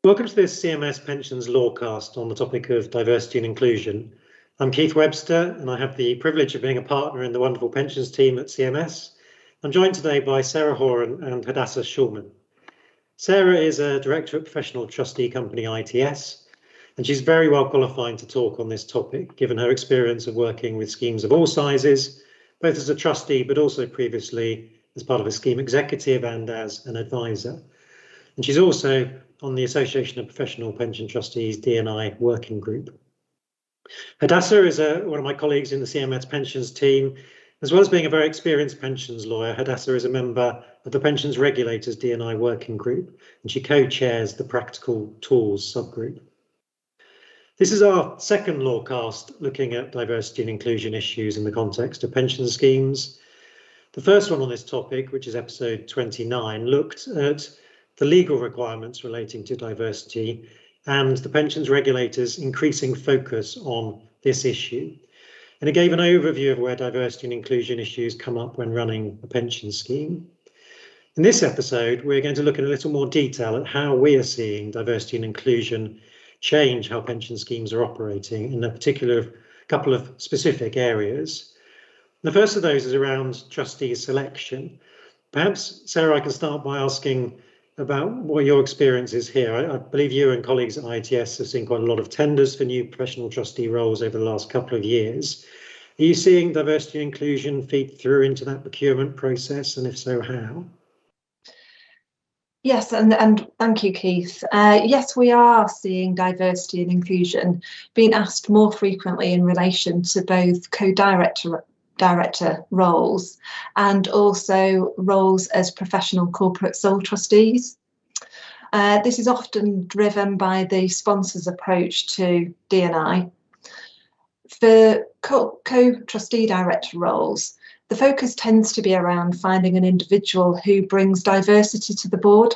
Welcome to this CMS Pensions LawCast on the topic of diversity and inclusion. I'm Keith Webster, and I have the privilege of being a partner in the wonderful pensions team at CMS. I'm joined today by Sarah Horan and Hadassah Shulman. Sarah is a director at professional trustee company ITS, and she's very well qualified to talk on this topic, given her experience of working with schemes of all sizes, both as a trustee, but also previously as part of a scheme executive and as an advisor. And she's also on the Association of Professional Pension Trustees D&I working group. Hadassah is one of my colleagues in the CMS Pensions team. As well as being a very experienced pensions lawyer, Hadassah is a member of the Pensions Regulators D&I working group, and she co-chairs the Practical Tools subgroup. This is our second lawcast looking at diversity and inclusion issues in the context of pension schemes. The first one on this topic, which is episode 29, looked at the legal requirements relating to diversity and the pensions regulators' increasing focus on this issue. And it gave an overview of where diversity and inclusion issues come up when running a pension scheme. In this episode, we're going to look in a little more detail at how we are seeing diversity and inclusion change how pension schemes are operating in a particular couple of specific areas. The first of those is around trustee selection. Perhaps, Sarah, I can start by asking about what your experience is here. I believe you and colleagues at ITS have seen quite a lot of tenders for new professional trustee roles over the last couple of years. Are you seeing diversity and inclusion feed through into that procurement process, and if so, how? Yes, and thank you, Keith. Yes, we are seeing diversity and inclusion being asked more frequently in relation to both co-director roles and also roles as professional corporate sole trustees. This is often driven by the sponsor's approach to D&I. For co-trustee director roles, the focus tends to be around finding an individual who brings diversity to the board,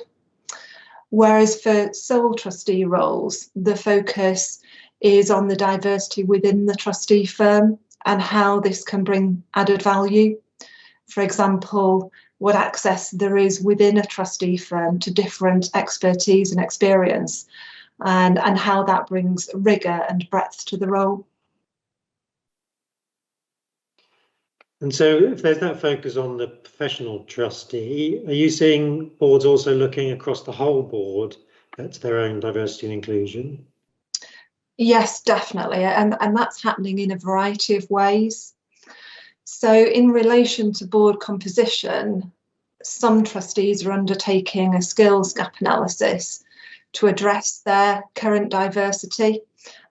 whereas for sole trustee roles, the focus is on the diversity within the trustee firm and how this can bring added value. For example, what access there is within a trustee firm to different expertise and experience, and how that brings rigour and breadth to the role. And so if there's that focus on the professional trustee, are you seeing boards also looking across the whole board at their own diversity and inclusion? Yes, definitely, and that's happening in a variety of ways. So in relation to board composition, some trustees are undertaking a skills gap analysis to address their current diversity,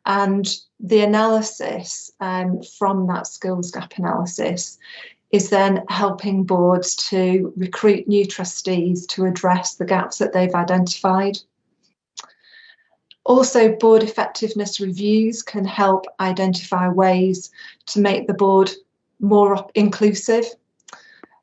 and the analysis from that skills gap analysis is then helping boards to recruit new trustees to address the gaps that they've identified. Also, board effectiveness reviews can help identify ways to make the board more inclusive.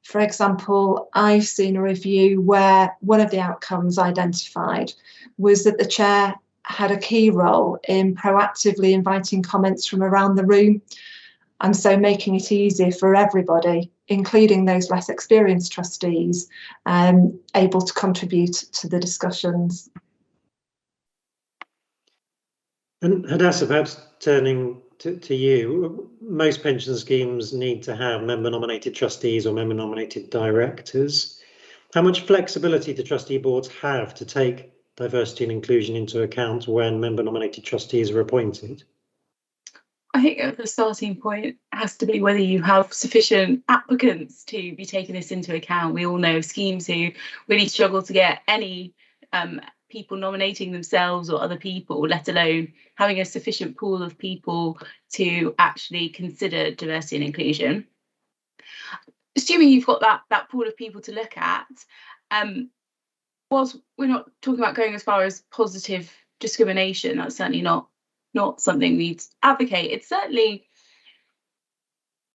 For example, I've seen a review where one of the outcomes identified was that the chair had a key role in proactively inviting comments from around the room, and so making it easier for everybody, including those less experienced trustees, able to contribute to the discussions. And Hadassah, perhaps turning to you, most pension schemes need to have member-nominated trustees or member-nominated directors. How much flexibility do trustee boards have to take diversity and inclusion into account when member-nominated trustees are appointed? I think the starting point has to be whether you have sufficient applicants to be taking this into account. We all know of schemes who really struggle to get any people nominating themselves or other people, let alone having a sufficient pool of people to actually consider diversity and inclusion. Assuming you've got that pool of people to look at, whilst we're not talking about going as far as positive discrimination, that's certainly not something we'd advocate. It's certainly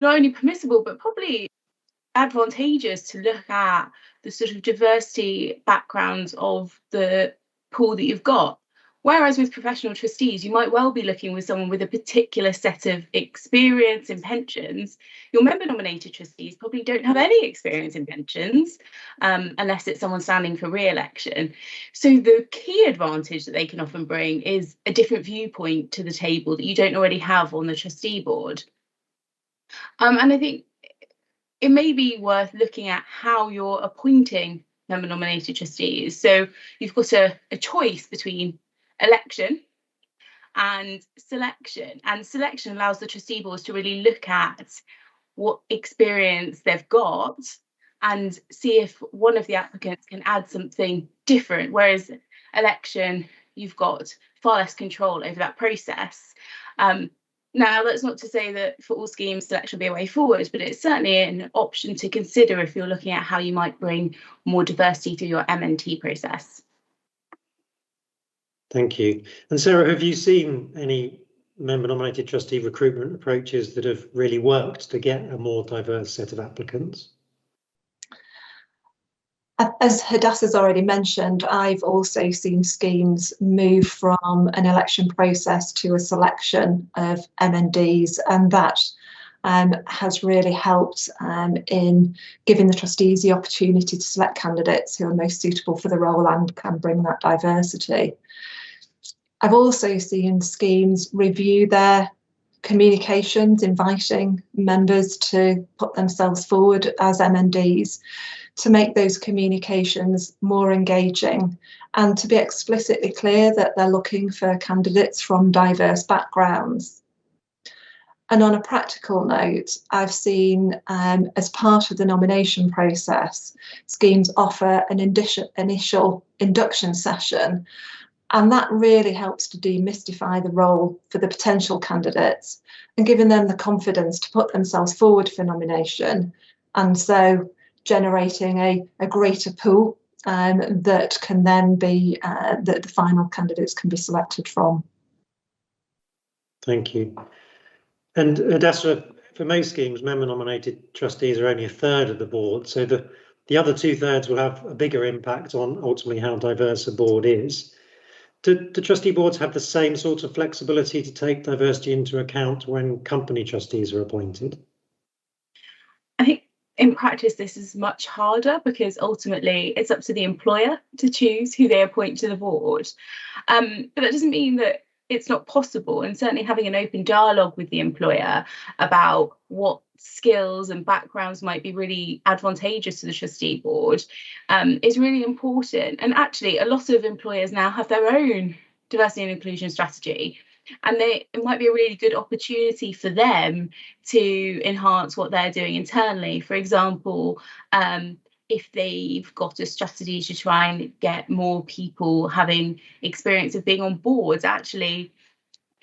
not only permissible, but probably advantageous to look at the sort of diversity backgrounds of the pool that you've got. Whereas with professional trustees, you might well be looking with someone with a particular set of experience in pensions. Your member nominated trustees probably don't have any experience in pensions, unless it's someone standing for re-election. So the key advantage that they can often bring is a different viewpoint to the table that you don't already have on the trustee board. And I think it may be worth looking at how you're appointing member nominated trustees. So you've got a choice between election and selection. And selection allows the trustee boards to really look at what experience they've got and see if one of the applicants can add something different. Whereas election, you've got far less control over that process. Now, that's not to say that for all schemes selection will be a way forward, but it's certainly an option to consider if you're looking at how you might bring more diversity through your M&T process. Thank you. And Sarah, have you seen any member nominated trustee recruitment approaches that have really worked to get a more diverse set of applicants? As Hadassah has already mentioned, I've also seen schemes move from an election process to a selection of MNDs, and that has really helped in giving the trustees the opportunity to select candidates who are most suitable for the role and can bring that diversity. I've also seen schemes review their communications, inviting members to put themselves forward as MNDs, to make those communications more engaging and to be explicitly clear that they're looking for candidates from diverse backgrounds. And on a practical note, I've seen as part of the nomination process, schemes offer an initial induction session, and that really helps to demystify the role for the potential candidates and giving them the confidence to put themselves forward for nomination, and so generating a greater pool that can then be that the final candidates can be selected from. Thank you. And Hadassah, for most schemes, member nominated trustees are only a third of the board, so the other 2/3 will have a bigger impact on ultimately how diverse a board is. Do trustee boards have the same sort of flexibility to take diversity into account when company trustees are appointed? I think in practice, this is much harder because ultimately it's up to the employer to choose who they appoint to the board. But that doesn't mean that it's not possible, and certainly having an open dialogue with the employer about what skills and backgrounds might be really advantageous to the trustee board is really important. And actually, a lot of employers now have their own diversity and inclusion strategy, and it might be a really good opportunity for them to enhance what they're doing internally. For example, if they've got a strategy to try and get more people having experience of being on boards, actually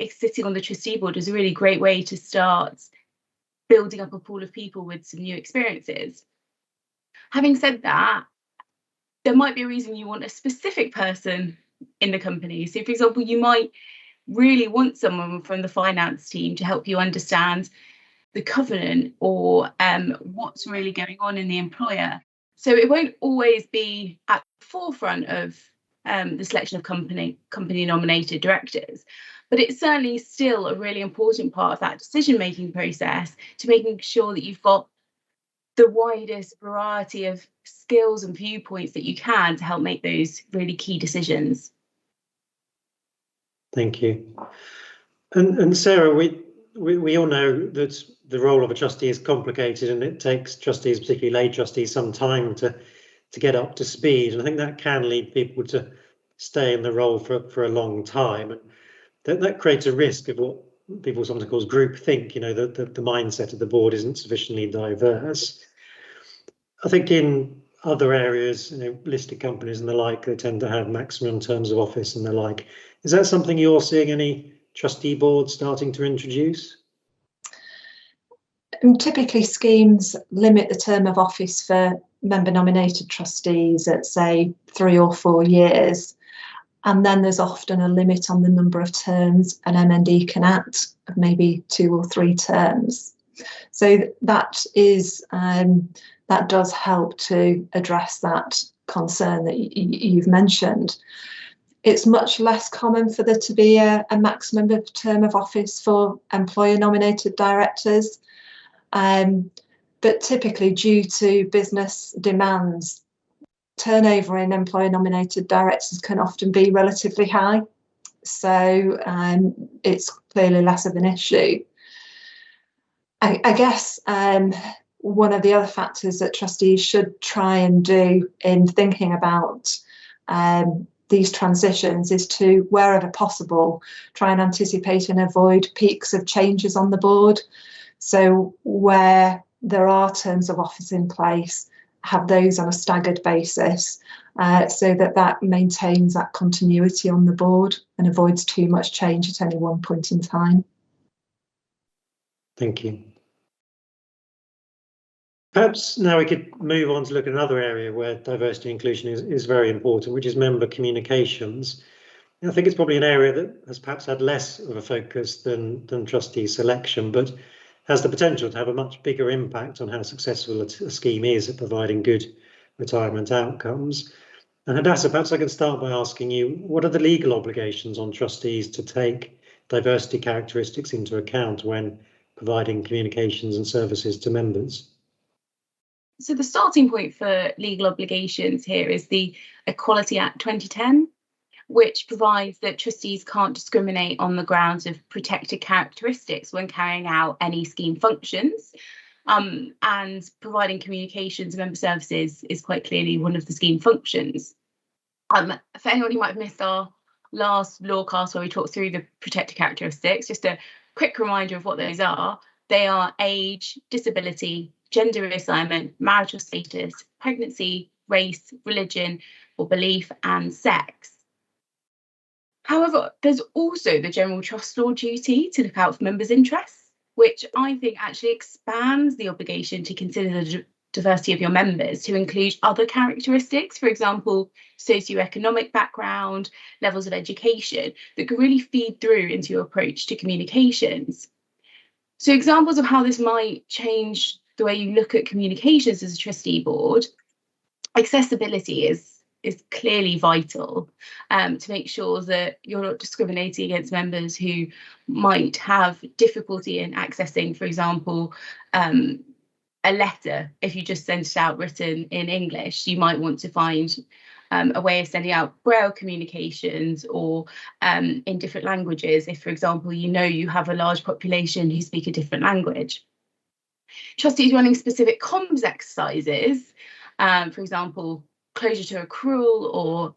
sitting on the trustee board is a really great way to start building up a pool of people with some new experiences. Having said that, there might be a reason you want a specific person in the company. So, for example, you might really want someone from the finance team to help you understand the covenant or what's really going on in the employer. So it won't always be at the forefront of the selection of company nominated directors, but it's certainly still a really important part of that decision-making process to making sure that you've got the widest variety of skills and viewpoints that you can to help make those really key decisions. Thank you. And Sarah, we all know that the role of a trustee is complicated, and it takes trustees, particularly lay trustees, some time to get up to speed. And I think that can lead people to stay in the role for a long time. And that creates a risk of what people sometimes call groupthink, that the mindset of the board isn't sufficiently diverse. I think in other areas, listed companies and the like, they tend to have maximum terms of office and the like. Is that something you're seeing any trustee boards starting to introduce? Typically, schemes limit the term of office for member nominated trustees at, say, 3 or 4 years. And then there's often a limit on the number of terms an MND can act, of maybe 2 or 3 terms. So that does help to address that concern that you've mentioned. It's much less common for there to be a maximum of term of office for employer-nominated directors. But typically, due to business demands, turnover in employer-nominated directors can often be relatively high. So it's clearly less of an issue. I guess one of the other factors that trustees should try and do in thinking about these transitions is to, wherever possible, try and anticipate and avoid peaks of changes on the board. So where there are terms of office in place, have those on a staggered basis, so that maintains that continuity on the board and avoids too much change at any one point in time. Thank you. Perhaps now we could move on to look at another area where diversity and inclusion is very important, which is member communications. I think it's probably an area that has perhaps had less of a focus than trustee selection, but has the potential to have a much bigger impact on how successful a scheme is at providing good retirement outcomes. And Hadassah, perhaps I can start by asking you, what are the legal obligations on trustees to take diversity characteristics into account when providing communications and services to members? So the starting point for legal obligations here is the Equality Act 2010, which provides that trustees can't discriminate on the grounds of protected characteristics when carrying out any scheme functions. And providing communications and member services is quite clearly one of the scheme functions. For anyone who might have missed our last LawCast where we talked through the protected characteristics, just a quick reminder of what those are. They are age, disability, gender reassignment, marital status, pregnancy, race, religion or belief, and sex. However, there's also the general trust law duty to look out for members' interests, which I think actually expands the obligation to consider the diversity of your members to include other characteristics, for example, socioeconomic background, levels of education, that can really feed through into your approach to communications. So examples of how this might change the way you look at communications as a trustee board: accessibility is clearly vital to make sure that you're not discriminating against members who might have difficulty in accessing, for example, a letter. If you just sent it out written in English, you might want to find a way of sending out Braille communications or in different languages if, for example, you have a large population who speak a different language. Trustees running specific comms exercises, for example, closure to accrual or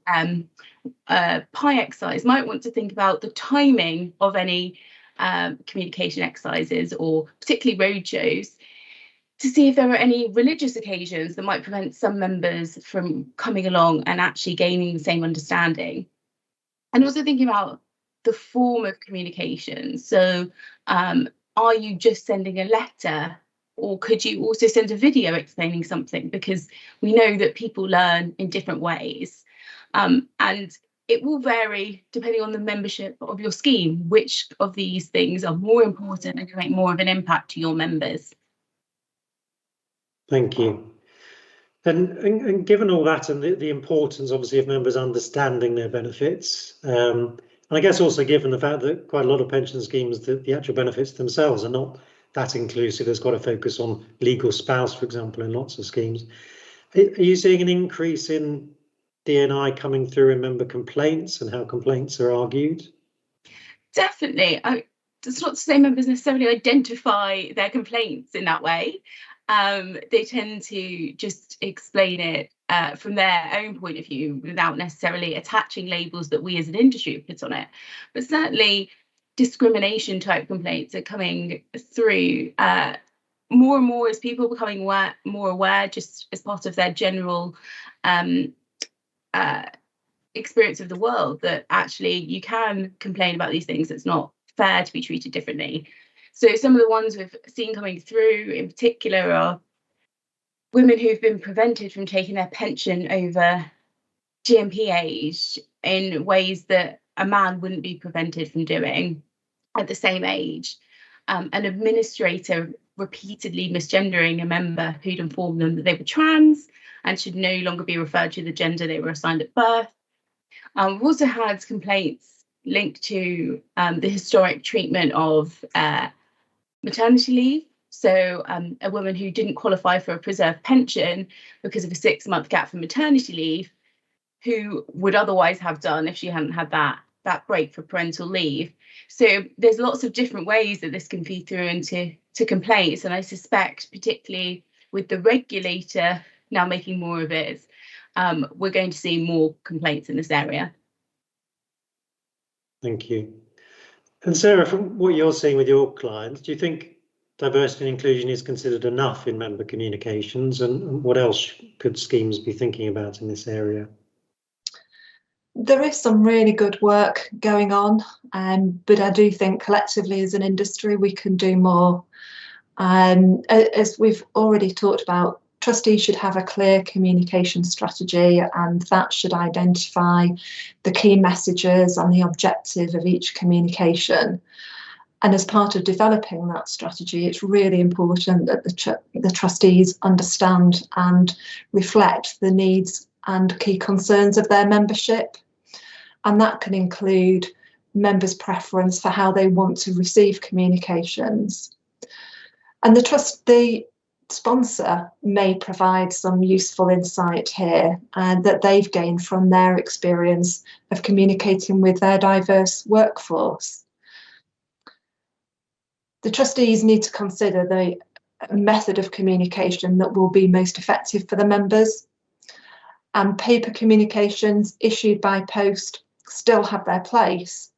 pie exercise, might want to think about the timing of any communication exercises, or particularly roadshows, to see if there are any religious occasions that might prevent some members from coming along and actually gaining the same understanding. And also thinking about the form of communication. So are you just sending a letter, or could you also send a video explaining something? Because we know that people learn in different ways. And it will vary depending on the membership of your scheme, which of these things are more important and can make more of an impact to your members. Thank you. And given all that and the importance, obviously, of members understanding their benefits, and I guess also given the fact that quite a lot of pension schemes, the actual benefits themselves are not that inclusive. There's quite a focus on legal spouse, for example, in lots of schemes. Are you seeing an increase in D&I coming through in member complaints and how complaints are argued? Definitely. It's not to say members necessarily identify their complaints in that way. They tend to just explain it from their own point of view without necessarily attaching labels that we as an industry put on it. But certainly discrimination type complaints are coming through more and more as people are becoming more aware, just as part of their general experience of the world, that actually you can complain about these things. It's not fair to be treated differently. So some of the ones we've seen coming through in particular are women who've been prevented from taking their pension over GMP age in ways that a man wouldn't be prevented from doing at the same age. An administrator repeatedly misgendering a member who'd informed them that they were trans and should no longer be referred to the gender they were assigned at birth. We've also had complaints linked to the historic treatment of maternity leave. So a woman who didn't qualify for a preserved pension because of a 6-month gap for maternity leave, who would otherwise have done if she hadn't had that break for parental leave. So there's lots of different ways that this can feed through into complaints, and I suspect particularly with the regulator now making more of it, we're going to see more complaints in this area. Thank you. And Sarah, from what you're seeing with your clients, do you think diversity and inclusion is considered enough in member communications, and what else could schemes be thinking about in this area? There is some really good work going on, but I do think collectively as an industry we can do more. As we've already talked about, trustees should have a clear communication strategy, and that should identify the key messages and the objective of each communication. And as part of developing that strategy, it's really important that the trustees understand and reflect the needs and key concerns of their membership. And that can include members' preference for how they want to receive communications. And the sponsor may provide some useful insight here that they've gained from their experience of communicating with their diverse workforce. The trustees need to consider the method of communication that will be most effective for the members. And paper communications issued by post still have their place,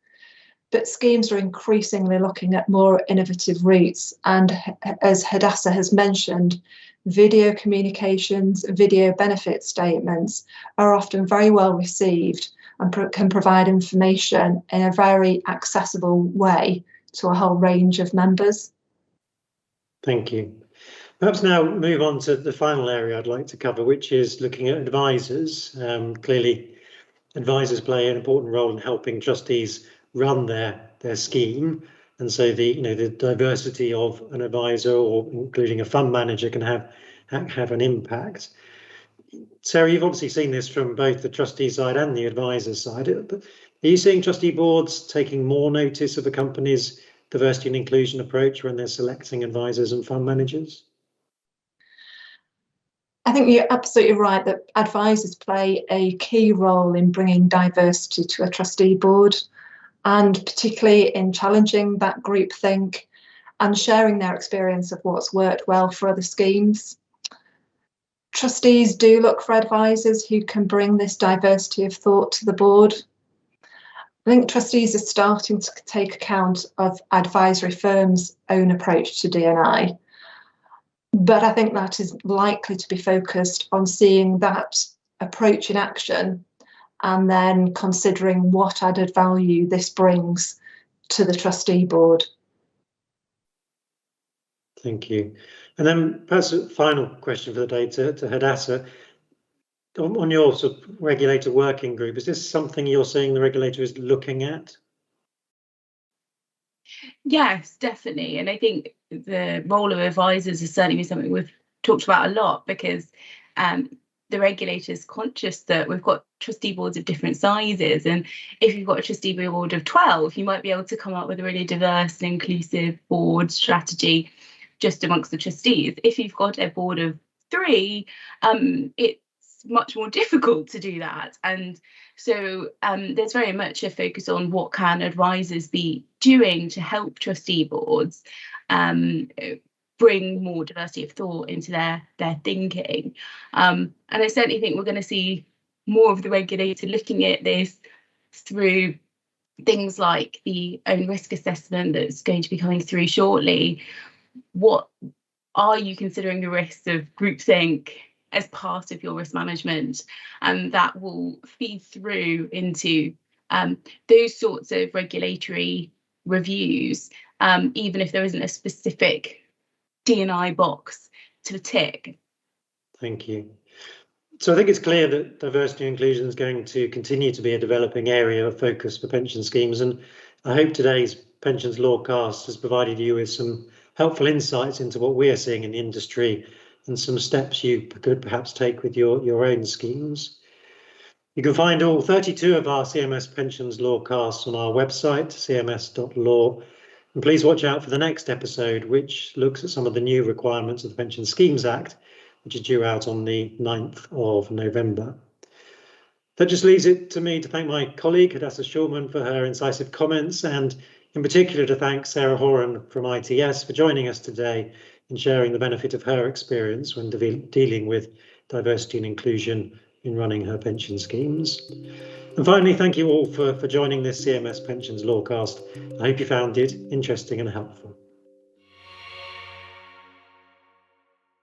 but schemes are increasingly looking at more innovative routes. And as Hadassah has mentioned, video communications, video benefit statements are often very well received and can provide information in a very accessible way to a whole range of members. Thank you. Perhaps now move on to the final area I'd like to cover, which is looking at advisors. Clearly, advisors play an important role in helping trustees run their scheme, and so the diversity of an advisor, or including a fund manager, can have an impact. Sarah, you've obviously seen this from both the trustee side and the advisor side. But are you seeing trustee boards taking more notice of a company's diversity and inclusion approach when they're selecting advisors and fund managers? I think you're absolutely right that advisors play a key role in bringing diversity to a trustee board, and particularly in challenging that groupthink and sharing their experience of what's worked well for other schemes. Trustees do look for advisors who can bring this diversity of thought to the board. I think trustees are starting to take account of advisory firms' own approach to D&I, but I think that is likely to be focused on seeing that approach in action and then considering what added value this brings to the trustee board. Thank you. And then perhaps a final question for the day to Hadassah. On your sort of regulator working group, is this something you're seeing the regulator is looking at? Yes, definitely. And I think the role of advisors is certainly something we've talked about a lot, because the regulator is conscious that we've got trustee boards of different sizes. And if you've got a trustee board of 12, you might be able to come up with a really diverse and inclusive board strategy just amongst the trustees. If you've got a board of 3, it's much more difficult to do that. And so there's very much a focus on what can advisors be doing to help trustee boards bring more diversity of thought into their thinking. And I certainly think we're going to see more of the regulator looking at this through things like the own risk assessment that's going to be coming through shortly. What are you considering the risks of groupthink as part of your risk management? And that will feed through into those sorts of regulatory reviews, even if there isn't a specific D&I box to tick. Thank you. So I think it's clear that diversity and inclusion is going to continue to be a developing area of focus for pension schemes, and I hope today's Pensions LawCast has provided you with some helpful insights into what we are seeing in the industry and some steps you could perhaps take with your own schemes. You can find all 32 of our CMS Pensions LawCasts on our website, cms.law. And please watch out for the next episode, which looks at some of the new requirements of the Pension Schemes Act, which is due out on the 9th of November. That just leaves it to me to thank my colleague, Hadassah Shulman, for her incisive comments, and in particular to thank Sarah Horan from ITS for joining us today and sharing the benefit of her experience when dealing with diversity and inclusion in running her pension schemes. And finally, thank you all for joining this CMS Pensions LawCast. I hope you found it interesting and helpful.